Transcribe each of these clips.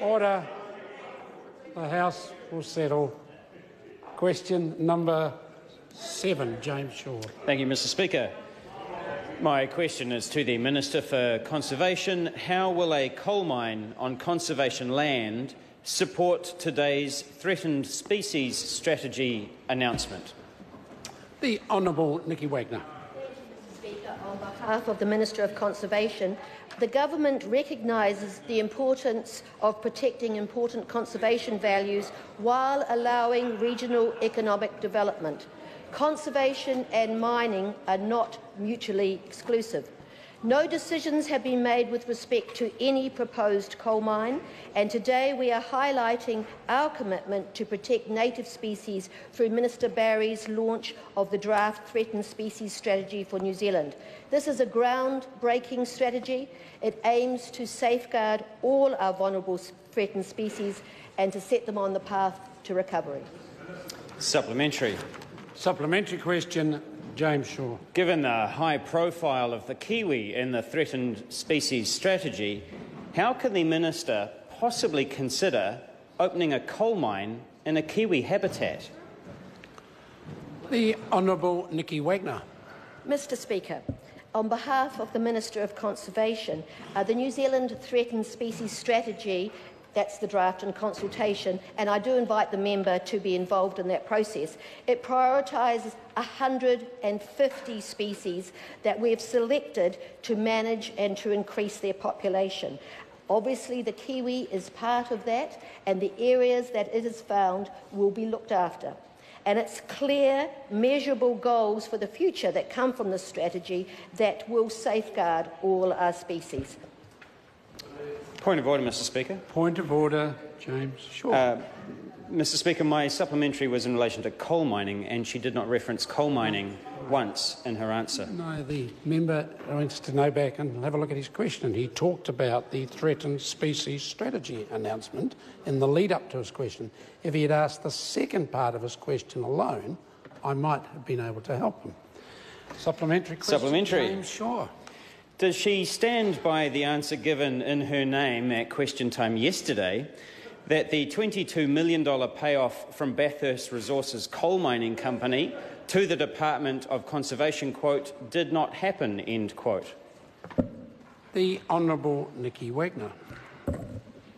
Order. The House will settle. Question number 7, James Shaw. Thank you, Mr Speaker. My question is to the Minister for Conservation. How will a coal mine on conservation land support today's threatened species strategy announcement? The Honourable Nicky Wagner. Speaker, on behalf of the Minister of Conservation, the Government recognises the importance of protecting important conservation values while allowing regional economic development. Conservation and mining are not mutually exclusive. No decisions have been made with respect to any proposed coal mine, and today we are highlighting our commitment to protect native species through Minister Barry's launch of the draft Threatened Species Strategy for New Zealand. This is a groundbreaking strategy. It aims to safeguard all our vulnerable threatened species and to set them on the path to recovery. Supplementary. Supplementary question, James Shaw. Given the high profile of the kiwi in the threatened species strategy, how can the Minister possibly consider opening a coal mine in a kiwi habitat? The Honourable Nicky Wagner. Mr Speaker, on behalf of the Minister of Conservation, the New Zealand Threatened Species Strategy, that's the draft and consultation, and I do invite the member to be involved in that process. It prioritises 150 species that we have selected to manage and to increase their population. Obviously, the kiwi is part of that, and the areas that it is found will be looked after. And it's clear, measurable goals for the future that come from this strategy that will safeguard all our species. Point of order, Mr Speaker. Point of order, James Shaw. Mr Speaker, my supplementary was in relation to coal mining, and she did not reference coal mining once in her answer. No, the member wants to go back and have a look at his question. He talked about the Threatened Species Strategy announcement in the lead-up to his question. If he had asked the second part of his question alone, I might have been able to help him. Supplementary question, Supplementary. James Shaw. Does she stand by the answer given in her name at question time yesterday that the $22 million payoff from Bathurst Resources coal mining company to the Department of Conservation, quote, did not happen, end quote? The Honourable Nicky Wagner.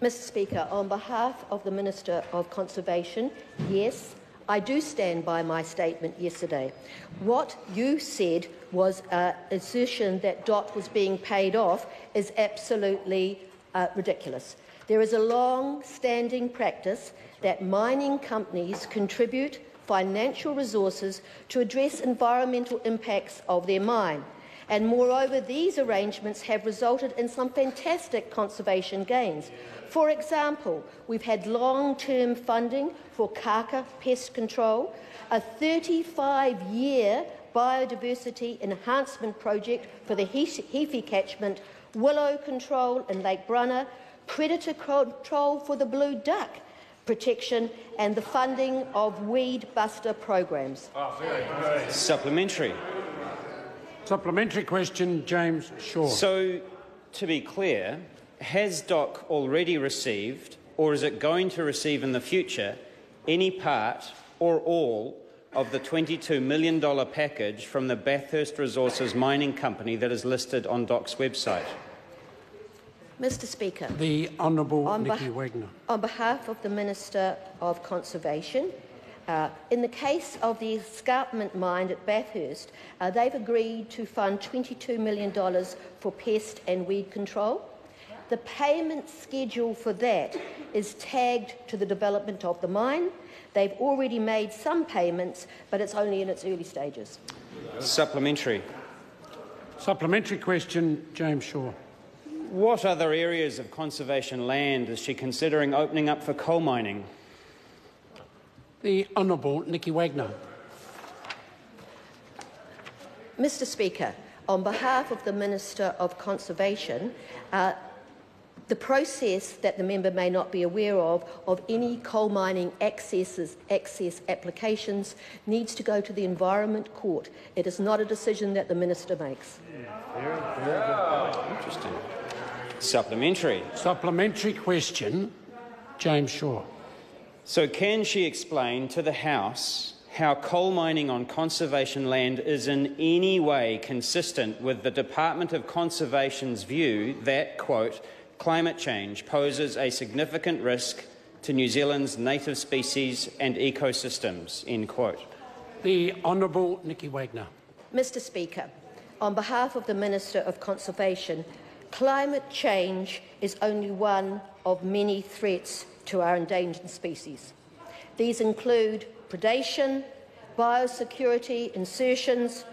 Mr Speaker, on behalf of the Minister of Conservation, yes, I do stand by my statement yesterday. What you said was an assertion that DOT was being paid off is absolutely ridiculous. There is a long-standing practice that mining companies contribute financial resources to address environmental impacts of their mine. And moreover, these arrangements have resulted in some fantastic conservation gains. For example, we've had long-term funding for kaka pest control, a 35-year biodiversity enhancement project for the Heaphy catchment, willow control in Lake Brunner, predator control for the blue duck protection, and the funding of weed buster programs. Supplementary. Supplementary question, James Shaw. So, to be clear, has DOC already received, or is it going to receive in the future, any part or all of the $22 million package from the Bathurst Resources mining company that is listed on DOC's website? Mr Speaker. The Honourable Nicky Wagner. On behalf of the Minister of Conservation, in the case of the escarpment mine at Bathurst, they've agreed to fund $22 million for pest and weed control. The payment schedule for that is tagged to the development of the mine. They've already made some payments, but it's only in its early stages. Supplementary. Supplementary question, James Shaw. What other areas of conservation land is she considering opening up for coal mining? The Honourable Nicky Wagner. Mr Speaker, on behalf of the Minister of Conservation, the process that the member may not be aware of any coal mining access applications needs to go to the Environment Court. It is not a decision that the Minister makes. Interesting. Supplementary. Supplementary question, James Shaw. So can she explain to the House how coal mining on conservation land is in any way consistent with the Department of Conservation's view that, quote, climate change poses a significant risk to New Zealand's native species and ecosystems, end quote? The Honourable Nicky Wagner. Mr. Speaker, on behalf of the Minister of Conservation, climate change is only one of many threats to our endangered species. These include predation, biosecurity, insertions,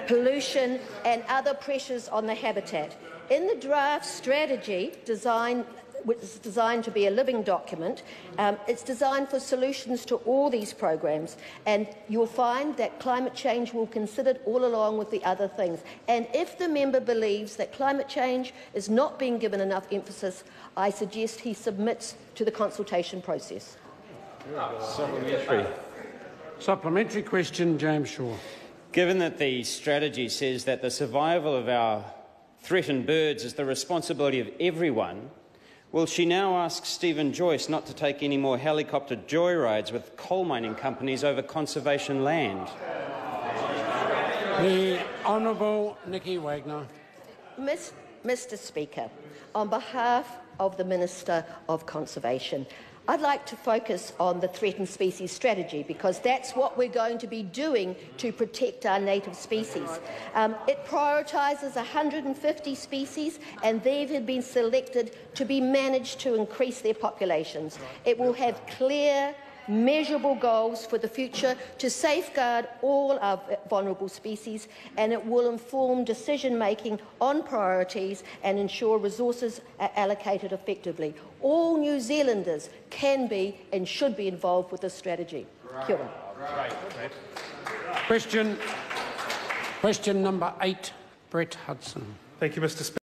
pollution and other pressures on the habitat. In the draft strategy which is designed to be a living document, it's designed for solutions to all these programs, and you'll find that climate change will be considered all along with the other things. And if the member believes that climate change is not being given enough emphasis, I suggest he submits to the consultation process. Supplementary question, James Shaw. Given that the strategy says that the survival of our threatened birds is the responsibility of everyone, will she now ask Stephen Joyce not to take any more helicopter joyrides with coal mining companies over conservation land? The Honourable Nicky Wagner. Mr. Speaker, on behalf of the Minister of Conservation, I'd like to focus on the threatened species strategy because that's what we're going to be doing to protect our native species. It prioritises 150 species and they have been selected to be managed to increase their populations. It will have clear, measurable goals for the future to safeguard all our vulnerable species, and it will inform decision-making on priorities and ensure resources are allocated effectively. All New Zealanders can be and should be involved with this strategy. Kia ora. Question number 8, Brett Hudson. Thank you, Mr. Speaker.